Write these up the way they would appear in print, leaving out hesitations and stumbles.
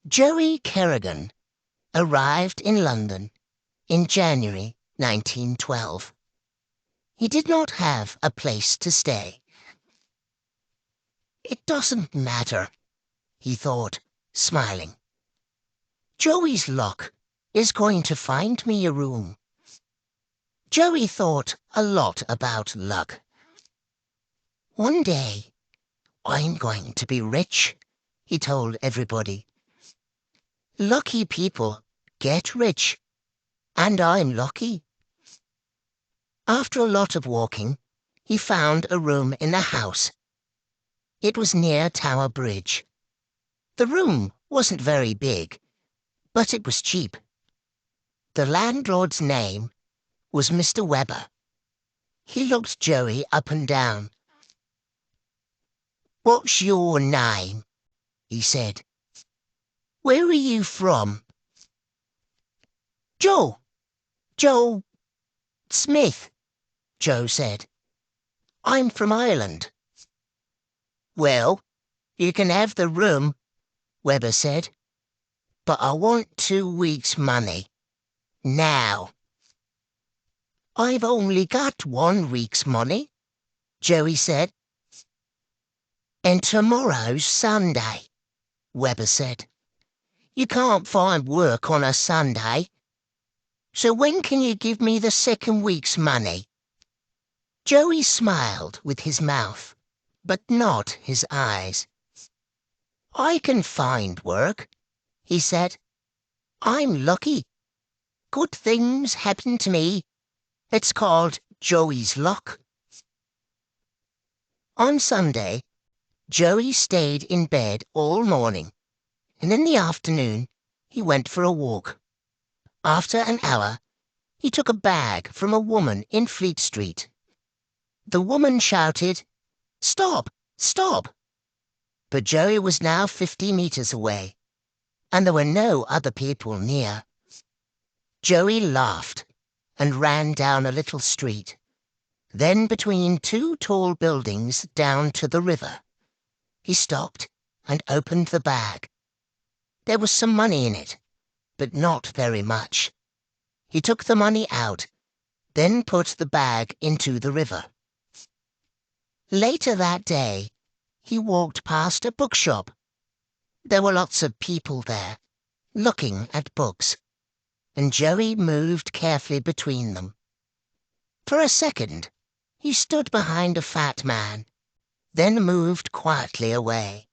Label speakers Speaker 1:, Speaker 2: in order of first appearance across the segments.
Speaker 1: Joey Kerrigan arrived in London in January 1912. He did not have a place to stay. "It doesn't matter," he thought, smiling. "Joey's luck is going to find me a room." Joey thought a lot about luck. "One day, I'm going to be rich," he told everybody. "Lucky people get rich, and I'm lucky." After a lot of walking, he found a room in a house. It was near Tower Bridge. The room wasn't very big, but it was cheap. The landlord's name was Mr. Webber. He looked Joey up and down. "What's your name?" he said. "Where are you from?" Joe Smith," Joe said. "I'm from Ireland." "Well, you can have the room," Webber said, "but I want 2 weeks' money. Now." "I've only got 1 week's money," Joey said. "And tomorrow's Sunday," Webber said. "You can't find work on a Sunday. So when can you give me the 2nd week's money?" Joey smiled with his mouth, but not his eyes. "I can find work," he said. "I'm lucky. Good things happen to me. It's called Joey's luck." On Sunday, Joey stayed in bed all morning, and in the afternoon he went for a walk. After an hour, he took a bag from a woman in Fleet Street. The woman shouted, "Stop! Stop!" But Joey was now 50 meters away, and there were no other people near. Joey laughed and ran down a little street, then between 2 tall buildings down to the river. He stopped and opened the bag. There was some money in it, but not very much. He took the money out, then put the bag into the river. Later that day, he walked past a bookshop. There were lots of people there, looking at books, and Joey moved carefully between them. For a second, he stood behind a fat man, then moved quietly away.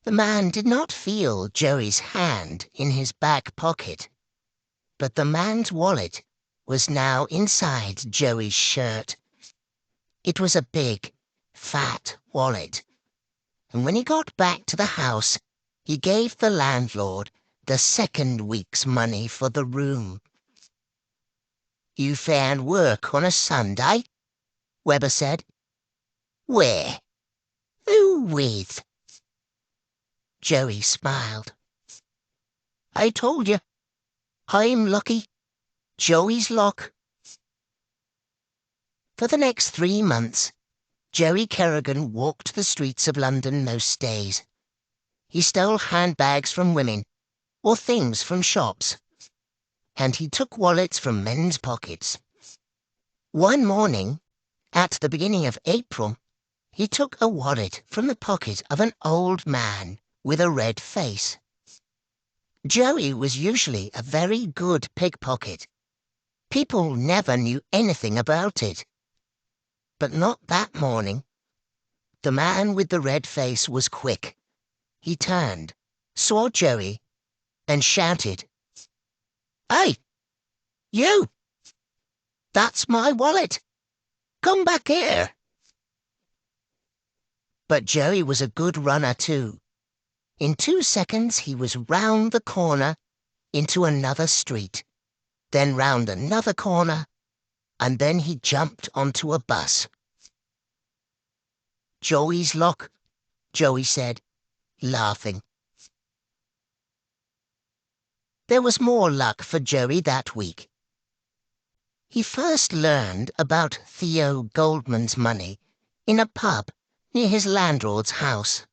Speaker 1: The man did not feel Joey's hand in his back pocket, but the man's wallet was now inside Joey's shirt. It was a big, fat wallet, and when he got back to the house, he gave the landlord the 2nd week's money for the room. "You found work on a Sunday?" Webber said. "Where? Who with?" Joey smiled. "I told you, I'm lucky. Joey's luck." For the next 3 months, Joey Kerrigan walked the streets of London most days. He stole handbags from women, or things from shops, and he took wallets from men's pockets. One morning, at the beginning of April, he took a wallet from the pocket of an old man with a red face. Joey was usually a very good pickpocket. People never knew anything about it. But not that morning. The man with the red face was quick. He turned, saw Joey, and shouted, "Hey, you! That's my wallet! Come back here!" But Joey was a good runner too. In 2 seconds he was round the corner into another street, then round another corner, and then he jumped onto a bus. "Joey's luck," Joey said, laughing. There was more luck for Joey that week. He first learned about Theo Goldman's money in a pub near his landlord's house.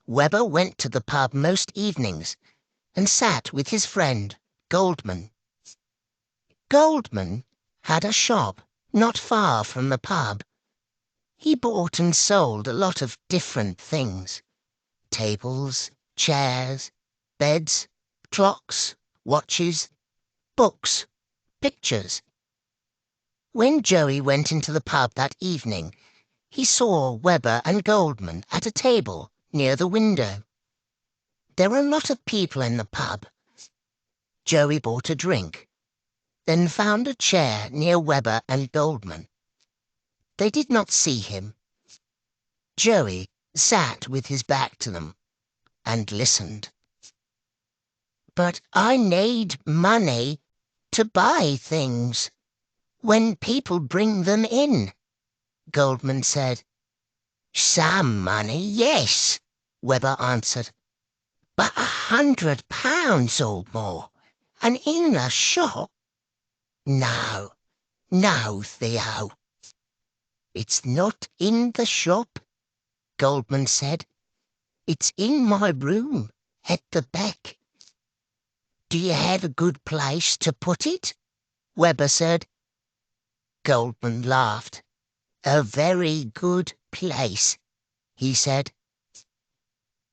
Speaker 1: Webber went to the pub most evenings and sat with his friend, Goldman. Goldman had a shop not far from the pub. He bought and sold a lot of different things: tables, chairs, beds, clocks, watches, books, pictures. When Joey went into the pub that evening, he saw Webber and Goldman at a table near the window. There were a lot of people in the pub. Joey bought a drink, then found a chair near Webber and Goldman. They did not see him. Joey sat with his back to them and listened. "But I need money to buy things when people bring them in," Goldman said. "Some money, yes," Webber answered. "But £100 or more, and in the shop? No, no, Theo." "It's not in the shop," Goldman said. "It's in my room at the back." "Do you have a good place to put it?" Webber said. Goldman laughed. "A very good place," he said.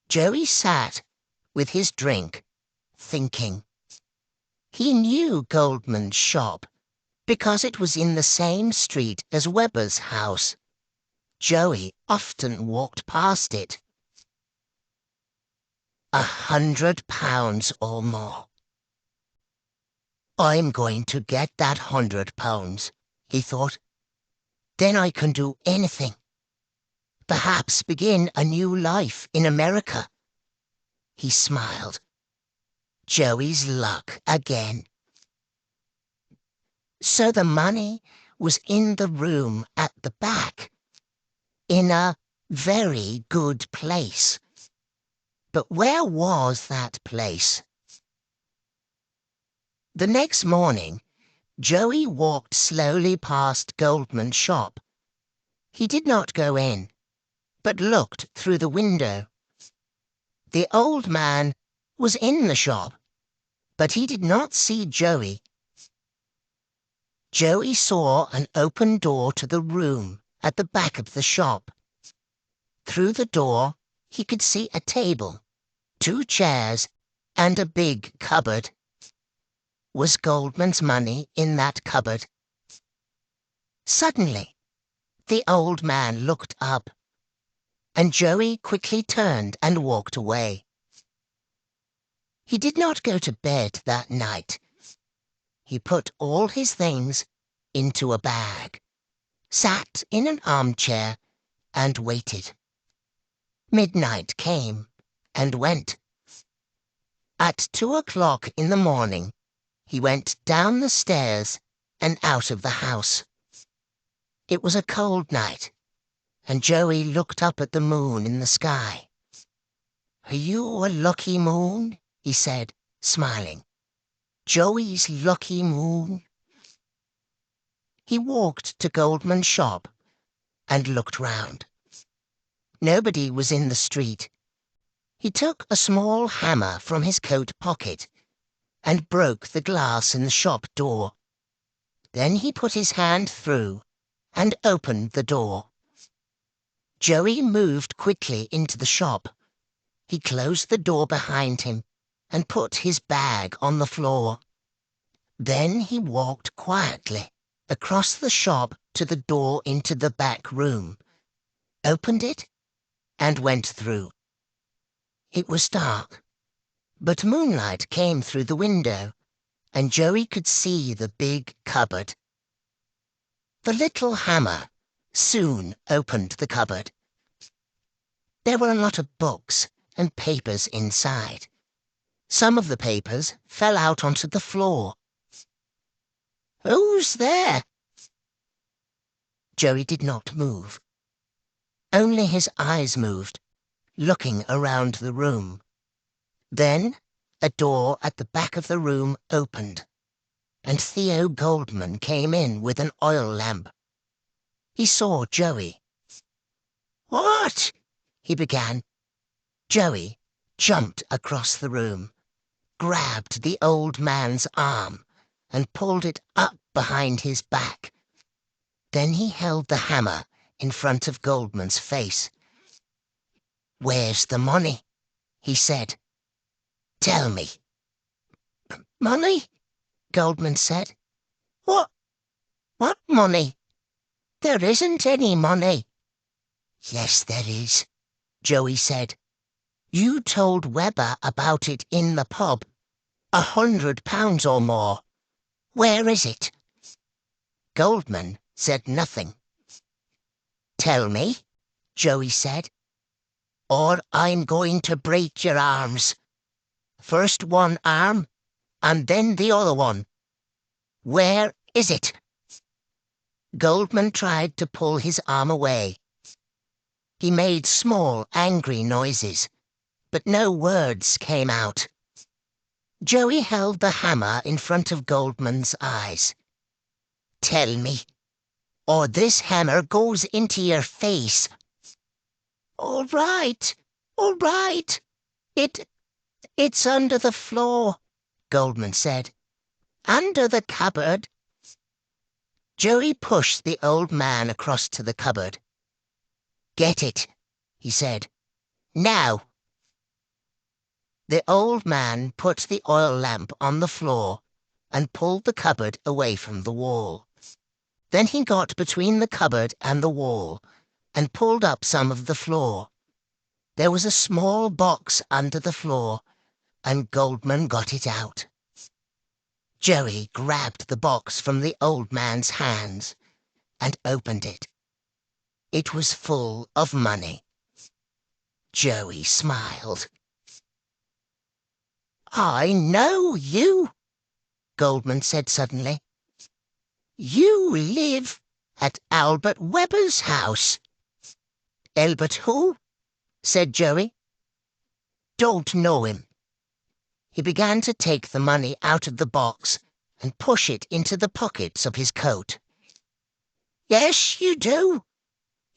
Speaker 1: Joey sat with his drink, thinking. He knew Goldman's shop because it was in the same street as Webber's house. Joey often walked past it. £100 or more. "I'm going to get that £100, he thought. "Then I can do anything. Perhaps begin a new life in America." He smiled. Joey's luck again. So the money was in the room at the back, in a very good place. But where was that place? The next morning, Joey walked slowly past Goldman's shop. He did not go in, but looked through the window. The old man was in the shop, but he did not see Joey. Joey saw an open door to the room at the back of the shop. Through the door, he could see a table, 2 chairs, and a big cupboard. Was Goldman's money in that cupboard? Suddenly, the old man looked up, and Joey quickly turned and walked away. He did not go to bed that night. He put all his things into a bag, sat in an armchair, and waited. Midnight came and went. At 2 o'clock in the morning, he went down the stairs and out of the house. It was a cold night, and Joey looked up at the moon in the sky. "Are you a lucky moon?" he said, smiling. "Joey's lucky moon." He walked to Goldman's shop and looked round. Nobody was in the street. He took a small hammer from his coat pocket and broke the glass in the shop door. Then he put his hand through and opened the door. Joey moved quickly into the shop. He closed the door behind him and put his bag on the floor. Then he walked quietly across the shop to the door into the back room, opened it, and went through. It was dark, but moonlight came through the window, and Joey could see the big cupboard. The little hammer soon opened the cupboard. There were a lot of books and papers inside. Some of the papers fell out onto the floor. "Who's there?" Joey did not move. Only his eyes moved, looking around the room. Then a door at the back of the room opened, and Theo Goldman came in with an oil lamp. He saw Joey. "What?" he began. Joey jumped across the room, grabbed the old man's arm, and pulled it up behind his back. Then he held the hammer in front of Goldman's face. "Where's the money?" he said. "Tell me." "Money?" Goldman said. What money? There isn't any money." "Yes, there is," Joey said. "You told Weber about it in the pub. £100 or more. Where is it?" Goldman said nothing. "Tell me," Joey said, "or I'm going to break your arms. First one arm, and then the other one. Where is it?" Goldman tried to pull his arm away. He made small, angry noises, but no words came out. Joey held the hammer in front of Goldman's eyes. "Tell me, or this hammer goes into your face." All right. It's under the floor," Goldman said. "Under the cupboard." Joey pushed the old man across to the cupboard. "Get it," he said. "Now." The old man put the oil lamp on the floor and pulled the cupboard away from the wall. Then he got between the cupboard and the wall and pulled up some of the floor. There was a small box under the floor, and Goldman got it out. Joey grabbed the box from the old man's hands and opened it. It was full of money. Joey smiled. "I know you," Goldman said suddenly. "You live at Albert Weber's house." "Albert who?" said Joey. "Don't know him." He began to take the money out of the box and push it into the pockets of his coat. "Yes, you do.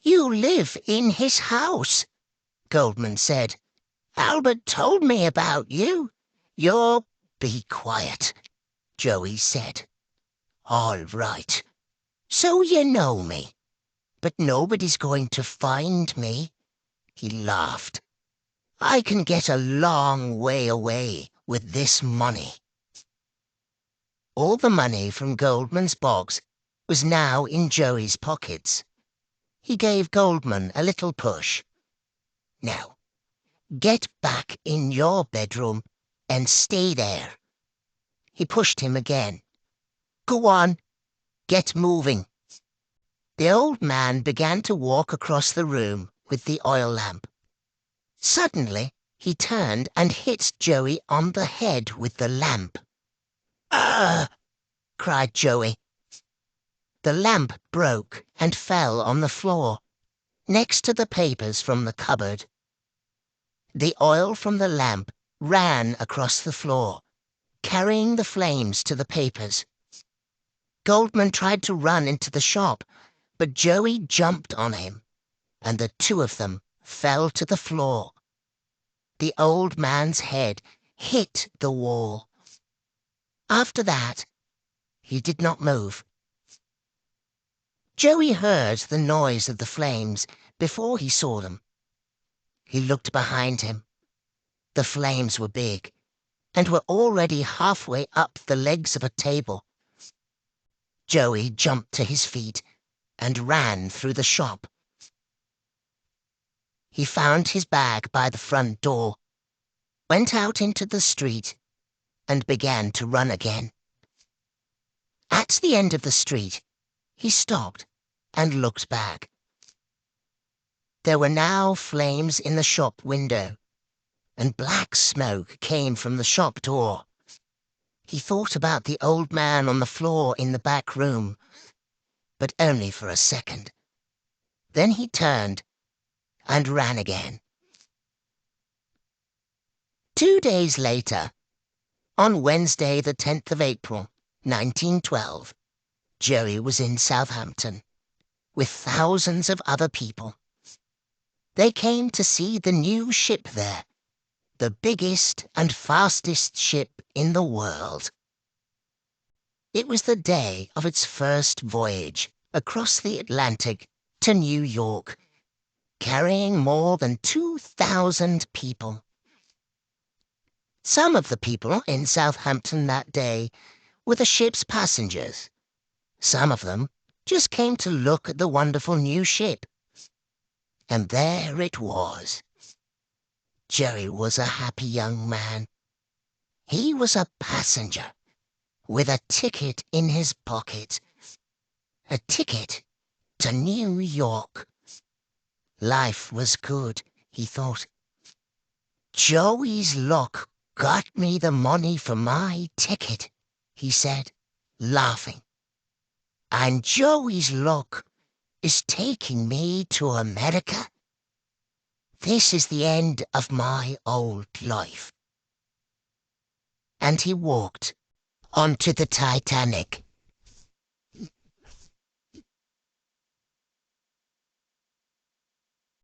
Speaker 1: You live in his house," Goldman said. "Albert told me about you. You're—" "Be quiet," Joey said. "All right. So you know me. But nobody's going to find me." He laughed. "I can get a long way away with this money." All the money from Goldman's box was now in Joey's pockets. He gave Goldman a little push. "Now, get back in your bedroom and stay there." He pushed him again. "Go on, get moving." The old man began to walk across the room with the oil lamp. Suddenly, he turned and hit Joey on the head with the lamp. "Ugh!" cried Joey. The lamp broke and fell on the floor, next to the papers from the cupboard. The oil from the lamp ran across the floor, carrying the flames to the papers. Goldman tried to run into the shop, but Joey jumped on him, and the two of them fell to the floor. The old man's head hit the wall. After that, he did not move. Joey heard the noise of the flames before he saw them. He looked behind him. The flames were big and were already halfway up the legs of a table. Joey jumped to his feet and ran through the shop. He found his bag by the front door, went out into the street, and began to run again. At the end of the street, he stopped and looked back. There were now flames in the shop window, and black smoke came from the shop door. He thought about the old man on the floor in the back room, but only for a second. Then he turned and ran again. 2 days later, on Wednesday the 10th of April, 1912, Joey was in Southampton with thousands of other people. They came to see the new ship there, the biggest and fastest ship in the world. It was the day of its first voyage across the Atlantic to New York, carrying more than 2,000 people. Some of the people in Southampton that day were the ship's passengers. Some of them just came to look at the wonderful new ship. And there it was. Jerry was a happy young man. He was a passenger with a ticket in his pocket. A ticket to New York. Life was good, he thought. Joey's luck got me the money for my ticket, he said, laughing. And Joey's luck is taking me to America. This is the end of my old life. And he walked onto the Titanic.